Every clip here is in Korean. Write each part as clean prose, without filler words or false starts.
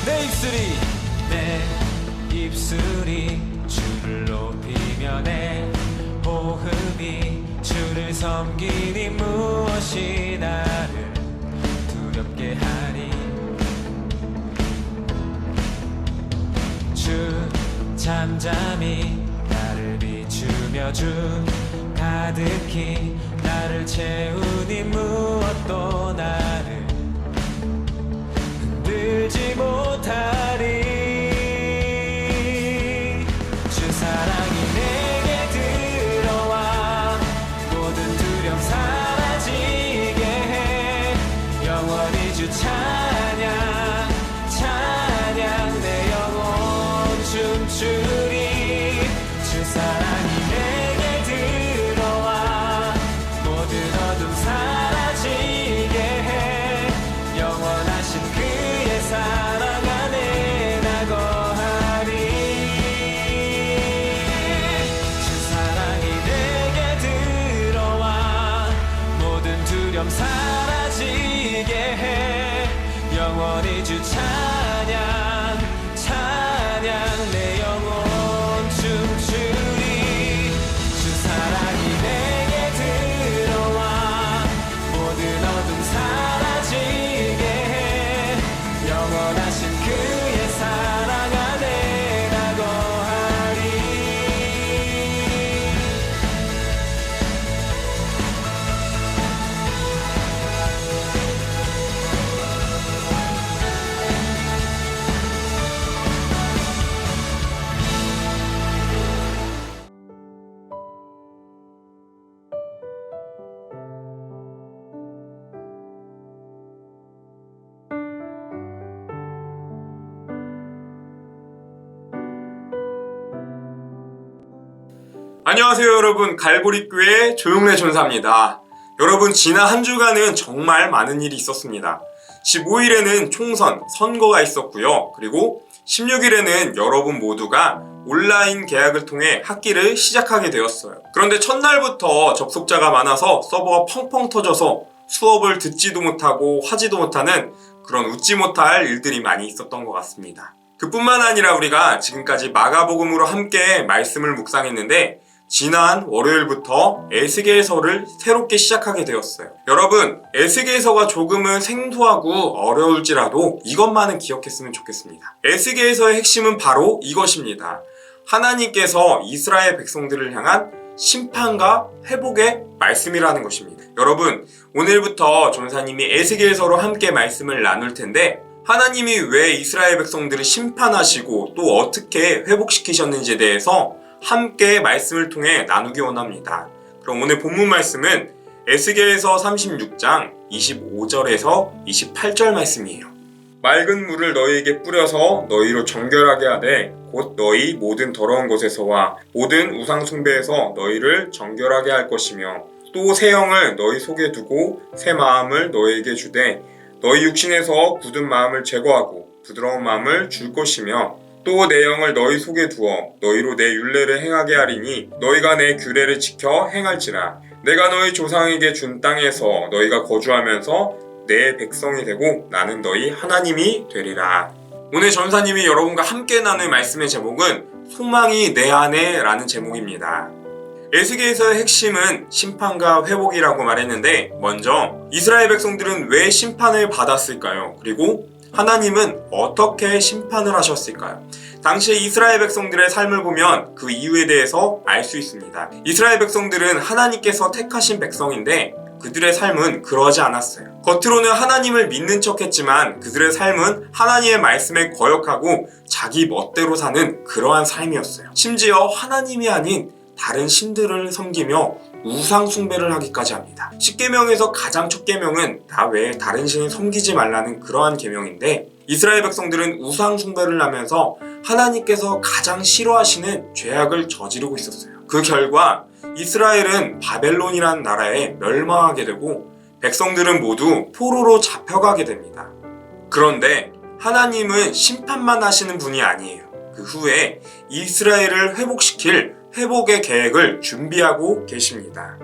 내 입술이 주를 높이며 내 호흡이 주를 섬기니 무엇이 나를 두렵게 하리. 주 잠잠히 나를 비추며 주 가득히 나를 채우니 무엇도 나를 흔들지 못하리. 주 사랑이 내게 들어와 모든 두려움 사라지게 해. 영원히 주 찬양 찬양 내 영혼 춤추리. 주 사랑이 내게 들어와 모든 어둠 사라지게 해. 영원하신 그의 사랑 안에 나 거하리. 주 사랑이 내게 들어와 모든 두려움 사라지게 해. 영원히 주 찬양 찬양 내 영혼 춤추리. 주 사랑이 내게 들어와 모든 어둠 사라지게 해. 영원하신 그의 사랑 안에 나 거하리. 안녕하세요 여러분, 갈보리교회 조용래 전사입니다. 여러분, 지난 한 주간은 정말 많은 일이 있었습니다. 15일에는 총선, 선거가 있었고요. 그리고 16일에는 여러분 모두가 온라인 계약을 통해 학기를 시작하게 되었어요. 그런데 첫날부터 접속자가 많아서 서버가 펑펑 터져서 수업을 듣지도 못하고 하지도 못하는 그런 웃지 못할 일들이 많이 있었던 것 같습니다. 그뿐만 아니라 우리가 지금까지 마가복음으로 함께 말씀을 묵상했는데 지난 월요일부터 에스겔서를 새롭게 시작하게 되었어요. 여러분, 에스겔서가 조금은 생소하고 어려울지라도 이것만은 기억했으면 좋겠습니다. 에스겔서의 핵심은 바로 이것입니다. 하나님께서 이스라엘 백성들을 향한 심판과 회복의 말씀이라는 것입니다. 여러분, 오늘부터 전사님이 에스겔서로 함께 말씀을 나눌 텐데 하나님이 왜 이스라엘 백성들을 심판하시고 또 어떻게 회복시키셨는지에 대해서 함께 말씀을 통해 나누기 원합니다. 그럼 오늘 본문 말씀은 에스겔서 36장 25절에서 28절 말씀이에요. 맑은 물을 너희에게 뿌려서 너희로 정결하게 하되 곧 너희 모든 더러운 것에서와 모든 우상 숭배에서 너희를 정결하게 할 것이며 또 새 영을 너희 속에 두고 새 마음을 너희에게 주되 너희 육신에서 굳은 마음을 제거하고 부드러운 마음을 줄 것이며 또 내 영을 너희 속에 두어 너희로 내 율례를 행하게 하리니 너희가 내 규례를 지켜 행할지라. 내가 너희 조상에게 준 땅에서 너희가 거주하면서 내 백성이 되고 나는 너희 하나님이 되리라. 오늘 전사님이 여러분과 함께 나눌 말씀의 제목은 소망이 내 안에 라는 제목입니다. 에스겔서의 핵심은 심판과 회복이라고 말했는데 먼저 이스라엘 백성들은 왜 심판을 받았을까요? 그리고 하나님은 어떻게 심판을 하셨을까요? 당시 이스라엘 백성들의 삶을 보면 그 이유에 대해서 알 수 있습니다. 이스라엘 백성들은 하나님께서 택하신 백성인데 그들의 삶은 그러지 않았어요. 겉으로는 하나님을 믿는 척했지만 그들의 삶은 하나님의 말씀에 거역하고 자기 멋대로 사는 그러한 삶이었어요. 심지어 하나님이 아닌 다른 신들을 섬기며 우상 숭배를 하기까지 합니다. 10계명에서 가장 첫 계명은 나 외에 다른 신을 섬기지 말라는 그러한 계명인데 이스라엘 백성들은 우상 숭배를 하면서 하나님께서 가장 싫어하시는 죄악을 저지르고 있었어요. 그 결과 이스라엘은 바벨론이라는 나라에 멸망하게 되고 백성들은 모두 포로로 잡혀가게 됩니다. 그런데 하나님은 심판만 하시는 분이 아니에요. 그 후에 이스라엘을 회복시킬 회복의 계획을 준비하고 계십니다.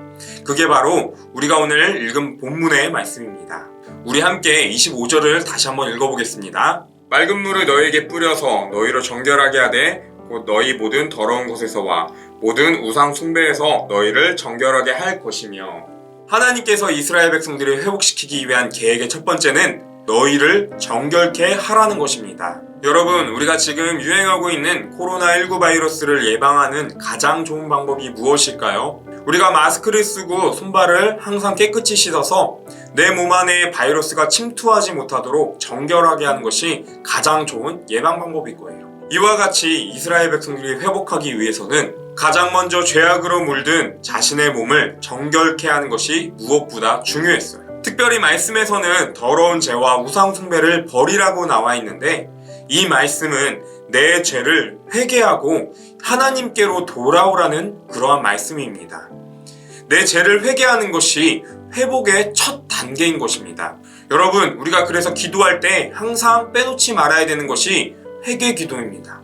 그게 바로 우리가 오늘 읽은 본문의 말씀입니다. 우리 함께 25절을 다시 한번 읽어보겠습니다. 맑은 물을 너희에게 뿌려서 너희를 정결하게 하되 곧 너희 모든 더러운 곳에서와 모든 우상 숭배에서 너희를 정결하게 할 것이며, 하나님께서 이스라엘 백성들을 회복시키기 위한 계획의 첫 번째는 너희를 정결케 하라는 것입니다. 여러분, 우리가 지금 유행하고 있는 코로나19 바이러스를 예방하는 가장 좋은 방법이 무엇일까요? 우리가 마스크를 쓰고 손발을 항상 깨끗이 씻어서 내 몸 안에 바이러스가 침투하지 못하도록 정결하게 하는 것이 가장 좋은 예방 방법일 거예요. 이와 같이 이스라엘 백성들이 회복하기 위해서는 가장 먼저 죄악으로 물든 자신의 몸을 정결케 하는 것이 무엇보다 중요했어요. 특별히 말씀에서는 더러운 죄와 우상 숭배를 버리라고 나와 있는데, 이 말씀은 내 죄를 회개하고 하나님께로 돌아오라는 그러한 말씀입니다. 내 죄를 회개하는 것이 회복의 첫 단계인 것입니다. 여러분, 우리가 그래서 기도할 때 항상 빼놓지 말아야 되는 것이 회개 기도입니다.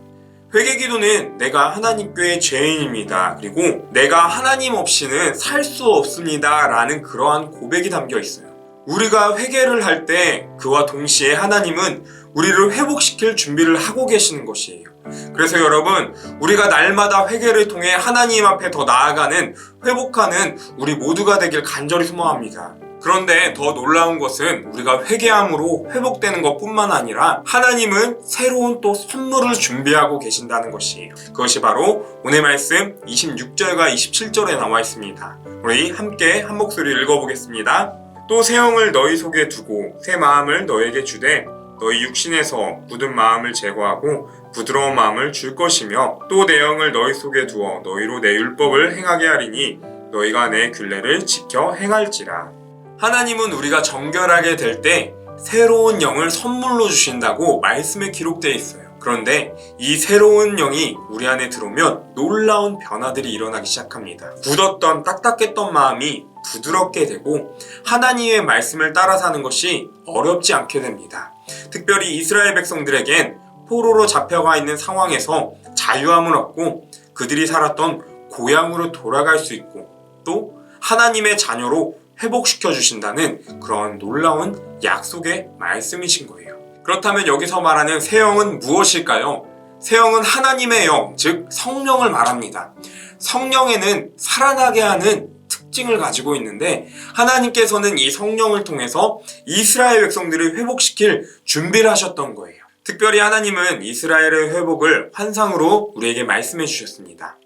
회개 기도는 내가 하나님께 죄인입니다. 그리고 내가 하나님 없이는 살 수 없습니다. 라는 그러한 고백이 담겨 있어요. 우리가 회개를 할 때 그와 동시에 하나님은 우리를 회복시킬 준비를 하고 계시는 것이에요. 그래서 여러분, 우리가 날마다 회개를 통해 하나님 앞에 더 나아가는, 회복하는 우리 모두가 되길 간절히 소망합니다. 그런데 더 놀라운 것은 우리가 회개함으로 회복되는 것뿐만 아니라 하나님은 새로운 또 선물을 준비하고 계신다는 것이에요. 그것이 바로 오늘 말씀 26절과 27절에 나와 있습니다. 우리 함께 한 목소리 읽어보겠습니다. 또 새 영을 너희 속에 두고 새 마음을 너희에게 주되 너희 육신에서 굳은 마음을 제거하고 부드러운 마음을 줄 것이며, 또 내 영을 너희 속에 두어 너희로 내 율법을 행하게 하리니 너희가 내 규례를 지켜 행할지라. 하나님은 우리가 정결하게 될 때 새로운 영을 선물로 주신다고 말씀에 기록되어 있어요. 그런데 이 새로운 영이 우리 안에 들어오면 놀라운 변화들이 일어나기 시작합니다. 굳었던 딱딱했던 마음이 부드럽게 되고 하나님의 말씀을 따라 사는 것이 어렵지 않게 됩니다. 특별히 이스라엘 백성들에겐 포로로 잡혀가 있는 상황에서 자유함을 얻고 그들이 살았던 고향으로 돌아갈 수 있고, 또 하나님의 자녀로 회복시켜 주신다는 그런 놀라운 약속의 말씀이신 거예요. 그렇다면 여기서 말하는 새 영은 무엇일까요? 새 영은 하나님의 영, 즉 성령을 말합니다. 성령에는 살아나게 하는 특징을 가지고 있는데, 하나님께서는 이 성령을 통해서 이스라엘 백성들을 회복시킬 준비를 하셨던 거예요. 특별히 하나님은 이스라엘의 회복을 환상으로 우리에게 말씀해 주셨습니다.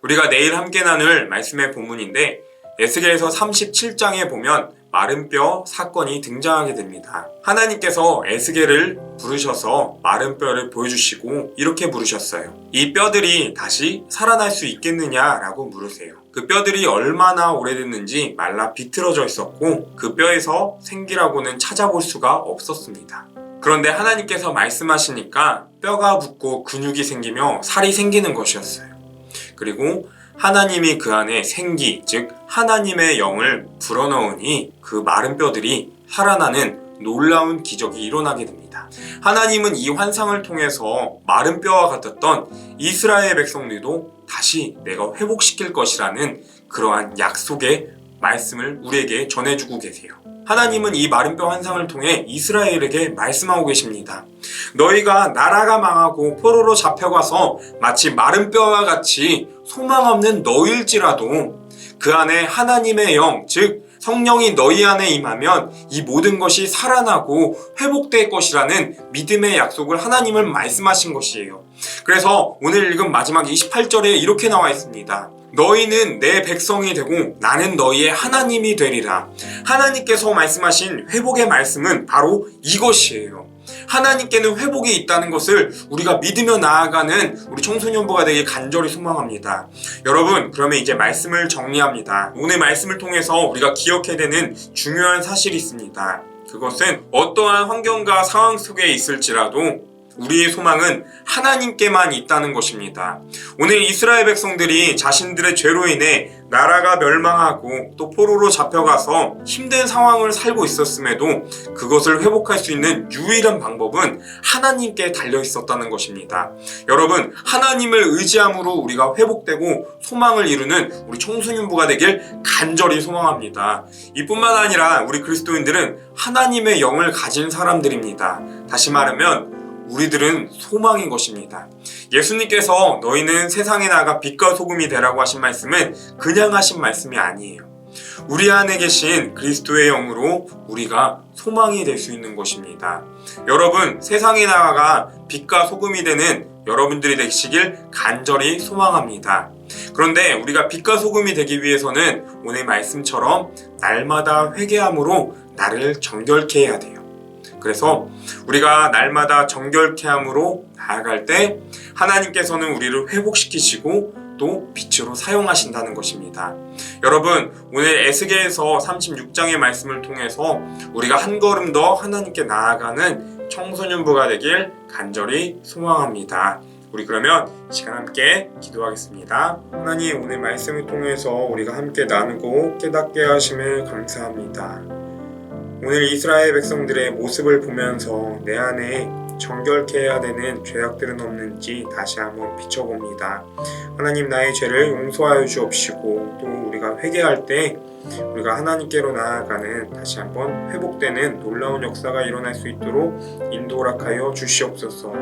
우리가 내일 함께 나눌 말씀의 본문인데, 에스겔서 37장에 보면 마른 뼈 사건이 등장하게 됩니다. 하나님께서 에스겔을 부르셔서 마른 뼈를 보여주시고 이렇게 부르셨어요. 이 뼈들이 다시 살아날 수 있겠느냐라고 물으세요. 그 뼈들이 얼마나 오래됐는지 말라 비틀어져 있었고 그 뼈에서 생기라고는 찾아볼 수가 없었습니다. 그런데 하나님께서 말씀하시니까 뼈가 붙고 근육이 생기며 살이 생기는 것이었어요. 그리고 하나님이 그 안에 생기, 즉 하나님의 영을 불어넣으니 그 마른 뼈들이 살아나는 놀라운 기적이 일어나게 됩니다. 하나님은 이 환상을 통해서 마른 뼈와 같았던 이스라엘 백성들도 다시 내가 회복시킬 것이라는 그러한 약속의 말씀을 우리에게 전해주고 계세요. 하나님은 이 마른 뼈 환상을 통해 이스라엘에게 말씀하고 계십니다. 너희가 나라가 망하고 포로로 잡혀가서 마치 마른 뼈와 같이 소망 없는 너희일지라도 그 안에 하나님의 영, 즉 성령이 너희 안에 임하면 이 모든 것이 살아나고 회복될 것이라는 믿음의 약속을 하나님은 말씀하신 것이에요. 그래서 오늘 읽은 마지막 28절에 이렇게 나와 있습니다. 너희는 내 백성이 되고 나는 너희의 하나님이 되리라. 하나님께서 말씀하신 회복의 말씀은 바로 이것이에요. 하나님께는 회복이 있다는 것을 우리가 믿으며 나아가는 우리 청소년부가 되길 간절히 소망합니다. 여러분, 그러면 이제 말씀을 정리합니다. 오늘 말씀을 통해서 우리가 기억해야 되는 중요한 사실이 있습니다. 그것은 어떠한 환경과 상황 속에 있을지라도 우리의 소망은 하나님께만 있다는 것입니다. 오늘 이스라엘 백성들이 자신들의 죄로 인해 나라가 멸망하고 또 포로로 잡혀가서 힘든 상황을 살고 있었음에도 그것을 회복할 수 있는 유일한 방법은 하나님께 달려 있었다는 것입니다. 여러분, 하나님을 의지함으로 우리가 회복되고 소망을 이루는 우리 청소년부가 되길 간절히 소망합니다. 이뿐만 아니라 우리 그리스도인들은 하나님의 영을 가진 사람들입니다. 다시 말하면 우리들은 소망인 것입니다. 예수님께서 너희는 세상에 나가 빛과 소금이 되라고 하신 말씀은 그냥 하신 말씀이 아니에요. 우리 안에 계신 그리스도의 영으로 우리가 소망이 될 수 있는 것입니다. 여러분, 세상에 나아가 빛과 소금이 되는 여러분들이 되시길 간절히 소망합니다. 그런데 우리가 빛과 소금이 되기 위해서는 오늘 말씀처럼 날마다 회개함으로 나를 정결케 해야 돼요. 그래서 우리가 날마다 정결케 함으로 나아갈 때 하나님께서는 우리를 회복시키시고 또 빛으로 사용하신다는 것입니다. 여러분, 오늘 에스겔서 36장의 말씀을 통해서 우리가 한 걸음 더 하나님께 나아가는 청소년부가 되길 간절히 소망합니다. 우리 그러면 이 시간 함께 기도하겠습니다. 하나님, 오늘 말씀을 통해서 우리가 함께 나누고 깨닫게 하심을 감사합니다. 오늘 이스라엘 백성들의 모습을 보면서 내 안에 정결케 해야 되는 죄악들은 없는지 다시 한번 비춰봅니다. 하나님, 나의 죄를 용서하여 주옵시고 또 우리가 회개할 때 우리가 하나님께로 나아가는 다시 한번 회복되는 놀라운 역사가 일어날 수 있도록 인도하여 주시옵소서.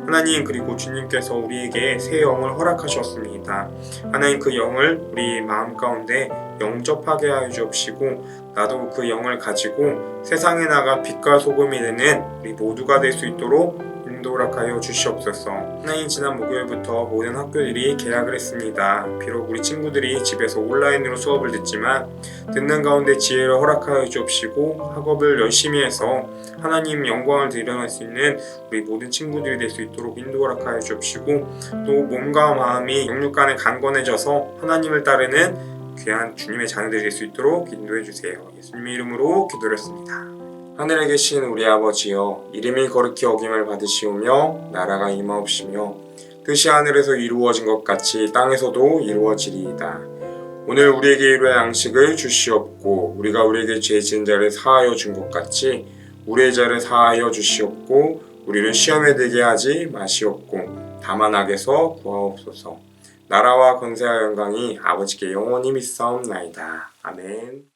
하나님, 그리고 주님께서 우리에게 새 영을 허락하셨습니다. 하나님, 그 영을 우리 마음 가운데 영접하게 하여 주옵시고 나도 그 영을 가지고 세상에 나가 빛과 소금이 되는 우리 모두가 될 수 있도록 인도하여 주시옵소서. 하나님, 지난 목요일부터 모든 학교들이 개학을 했습니다. 비록 우리 친구들이 집에서 온라인으로 수업을 듣지만 듣는 가운데 지혜를 허락하여 주옵시고 학업을 열심히 해서 하나님 영광을 드러낼 수 있는 우리 모든 친구들이 될 수 있도록 인도하여 주옵시고 또 몸과 마음이 영육간에 강건해져서 하나님을 따르는 귀한 주님의 자녀들이 될 수 있도록 인도해 주세요. 예수님의 이름으로 기도했습니다. 하늘에 계신 우리 아버지여, 이름이 거룩히 여김을 받으시오며 나라가 임하옵시며 뜻이 하늘에서 이루어진 것 같이 땅에서도 이루어지리이다. 오늘 우리에게 일용할 양식을 주시옵고 우리가 우리에게 죄 지은 자를 사하여 준 것 같이 우리의 죄를 사하여 주시옵고 우리를 시험에 들게 하지 마시옵고 다만 악에서 구하옵소서. 나라와 권세와 영광이 아버지께 영원히 믿사옵나이다. 아멘.